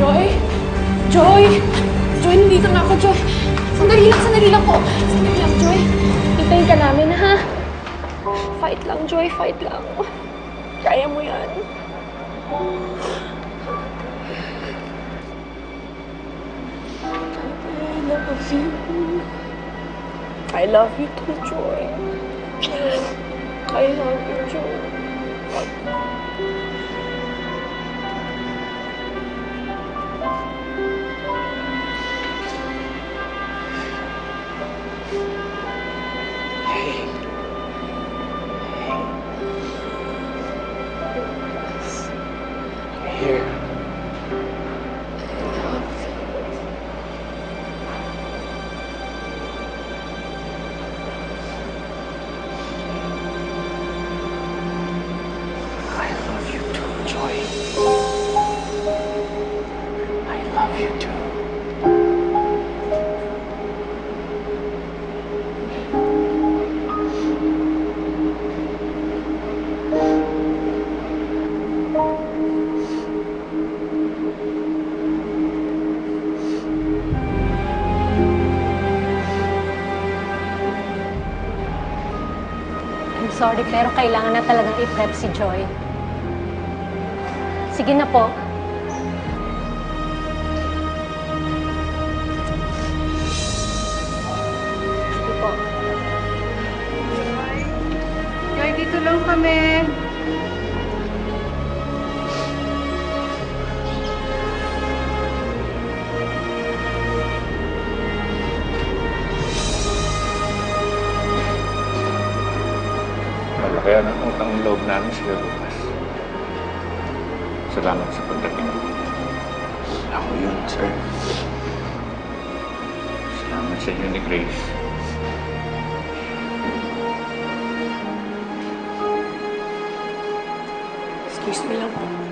Joy? Joy? Joy, nandito na ako, Joy. Sandali lang po. Sandali lang, Joy. Hintayin ka namin, ha? Fight lang, Joy. Fight lang. Kaya mo yan. I love you too, Joy. I love you, Joy. Here. I love you too, Joy. I love you too. I'm sorry, pero kailangan na talagang i-prep si Joy. Sige na po. Sige po. Joy, dito lang kami. Malaki ang utang loob namin sila bukas. Salamat sa pagdating mo. Ako yun, sir. Salamat sa inyo ni Grace. Excuse me lang po.